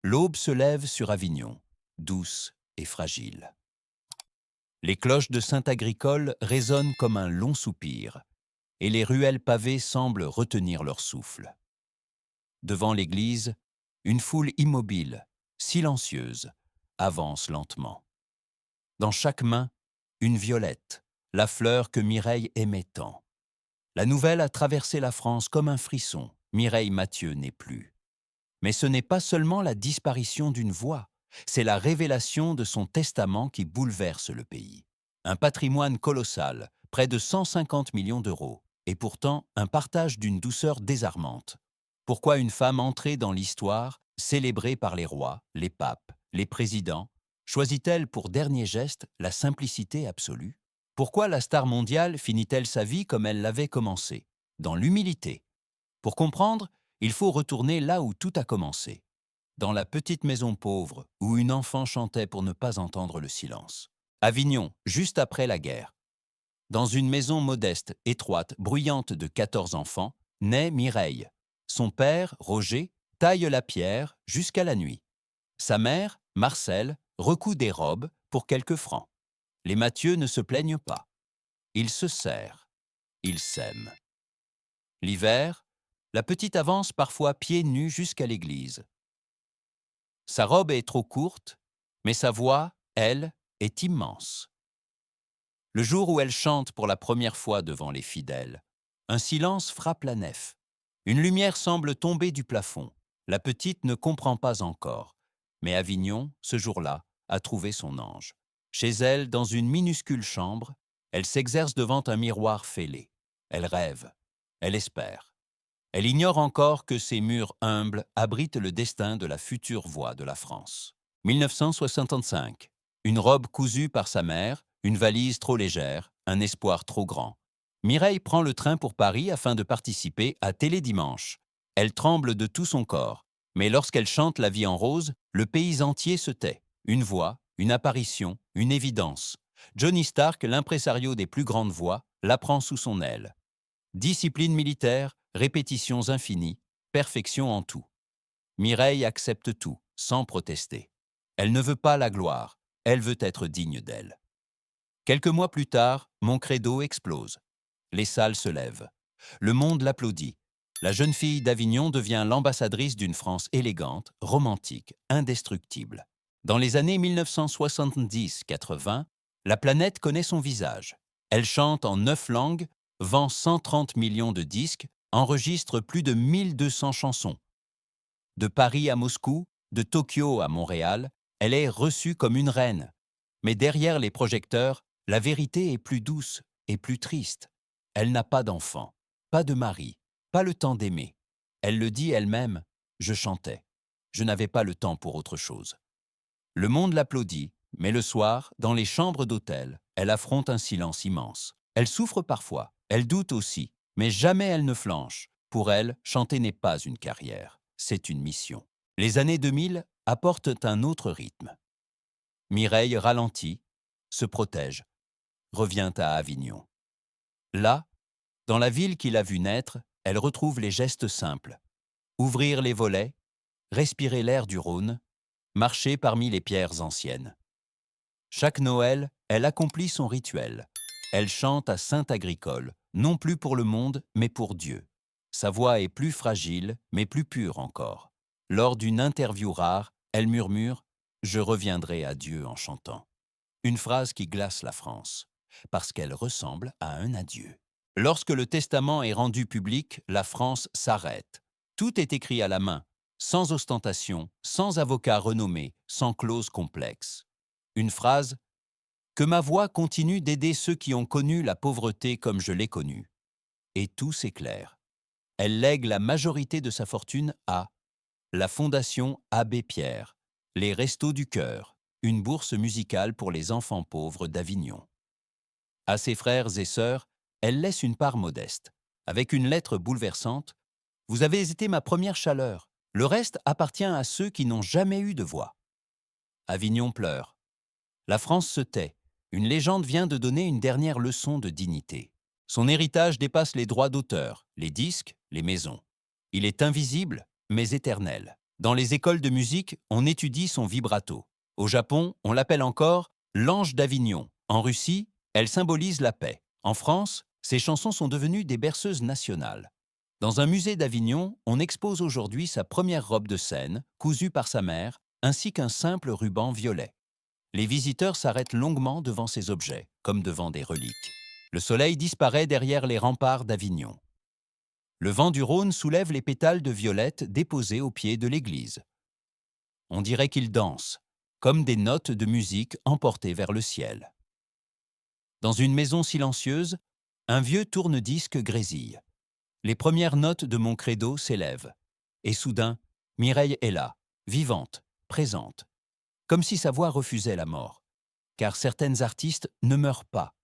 L'aube se lève sur Avignon, douce et fragile. Les cloches de Saint-Agricole résonnent comme un long soupir, et les ruelles pavées semblent retenir leur souffle. Devant l'église, une foule immobile, silencieuse, avance lentement. Dans chaque main, une violette, la fleur que Mireille aimait tant. La nouvelle a traversé la France comme un frisson. Mireille Mathieu n'est plus. Mais ce n'est pas seulement la disparition d'une voix, c'est la révélation de son testament qui bouleverse le pays. Un patrimoine colossal, près de 150 millions d'euros, et pourtant un partage d'une douceur désarmante. Pourquoi une femme entrée dans l'histoire, célébrée par les rois, les papes, les présidents, choisit-elle pour dernier geste la simplicité absolue? Pourquoi la star mondiale finit-elle sa vie comme elle l'avait commencé, dans l'humilité? Pour comprendre, il faut retourner là où tout a commencé, dans la petite maison pauvre où une enfant chantait pour ne pas entendre le silence. Avignon, juste après la guerre. Dans une maison modeste, étroite, bruyante de 14 enfants, naît Mireille. Son père, Roger, taille la pierre jusqu'à la nuit. Sa mère, Marcelle, recoud des robes pour quelques francs. Les Mathieu ne se plaignent pas. Ils se serrent. Ils s'aiment. L'hiver, la petite avance parfois pieds nus jusqu'à l'église. Sa robe est trop courte, mais sa voix, elle, est immense. Le jour où elle chante pour la première fois devant les fidèles, un silence frappe la nef. Une lumière semble tomber du plafond. La petite ne comprend pas encore. Mais Avignon, ce jour-là, a trouvé son ange. Chez elle, dans une minuscule chambre, elle s'exerce devant un miroir fêlé. Elle rêve. Elle espère. Elle ignore encore que ces murs humbles abritent le destin de la future voix de la France. 1965. Une robe cousue par sa mère, une valise trop légère, un espoir trop grand. Mireille prend le train pour Paris afin de participer à Télé Dimanche. Elle tremble de tout son corps, mais lorsqu'elle chante La vie en rose, le pays entier se tait. Une voix, une apparition, une évidence. Johnny Stark, l'impresario des plus grandes voix, la prend sous son aile. Discipline militaire, répétitions infinies, perfection en tout. Mireille accepte tout, sans protester. Elle ne veut pas la gloire, elle veut être digne d'elle. Quelques mois plus tard, Mon Credo explose. Les salles se lèvent. Le monde l'applaudit. La jeune fille d'Avignon devient l'ambassadrice d'une France élégante, romantique, indestructible. Dans les années 1970-80, la planète connaît son visage. Elle chante en 9 langues, vend 130 millions de disques, enregistre plus de 1200 chansons. De Paris à Moscou, de Tokyo à Montréal, elle est reçue comme une reine. Mais derrière les projecteurs, la vérité est plus douce et plus triste. Elle n'a pas d'enfant, pas de mari, pas le temps d'aimer. Elle le dit elle-même, je chantais. Je n'avais pas le temps pour autre chose. Le monde l'applaudit, mais le soir, dans les chambres d'hôtel, elle affronte un silence immense. Elle souffre parfois, elle doute aussi, mais jamais elle ne flanche. Pour elle, chanter n'est pas une carrière, c'est une mission. Les années 2000 apportent un autre rythme. Mireille ralentit, se protège, revient à Avignon. Là, dans la ville qui l'a vue naître, elle retrouve les gestes simples. Ouvrir les volets, respirer l'air du Rhône, marcher parmi les pierres anciennes. Chaque Noël, elle accomplit son rituel. Elle chante à Saint-Agricole, non plus pour le monde, mais pour Dieu. Sa voix est plus fragile, mais plus pure encore. Lors d'une interview rare, elle murmure « Je reviendrai à Dieu en chantant ». Une phrase qui glace la France, parce qu'elle ressemble à un adieu. Lorsque le testament est rendu public, la France s'arrête. Tout est écrit à la main, sans ostentation, sans avocat renommé, sans clause complexe. Une phrase « Que ma voix continue d'aider ceux qui ont connu la pauvreté comme je l'ai connue ». Et tout s'éclaire. Elle lègue la majorité de sa fortune à la Fondation Abbé Pierre, les Restos du Cœur, une bourse musicale pour les enfants pauvres d'Avignon. À ses frères et sœurs, elle laisse une part modeste. Avec une lettre bouleversante, « Vous avez été ma première chaleur. Le reste appartient à ceux qui n'ont jamais eu de voix. » Avignon pleure. La France se tait. Une légende vient de donner une dernière leçon de dignité. Son héritage dépasse les droits d'auteur, les disques, les maisons. Il est invisible, mais éternel. Dans les écoles de musique, on étudie son vibrato. Au Japon, on l'appelle encore l'ange d'Avignon. En Russie, elle symbolise la paix. En France, ses chansons sont devenues des berceuses nationales. Dans un musée d'Avignon, on expose aujourd'hui sa première robe de scène, cousue par sa mère, ainsi qu'un simple ruban violet. Les visiteurs s'arrêtent longuement devant ces objets, comme devant des reliques. Le soleil disparaît derrière les remparts d'Avignon. Le vent du Rhône soulève les pétales de violette déposés au pied de l'église. On dirait qu'ils dansent, comme des notes de musique emportées vers le ciel. Dans une maison silencieuse, un vieux tourne-disque grésille. Les premières notes de mon credo s'élèvent. Et soudain, Mireille est là, vivante, présente. Comme si sa voix refusait la mort. Car certaines artistes ne meurent pas.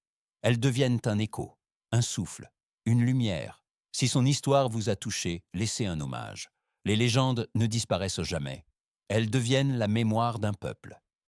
Elles deviennent un écho, un souffle, une lumière. Si son histoire vous a touché, laissez un hommage. Les légendes ne disparaissent jamais. Elles deviennent la mémoire d'un peuple.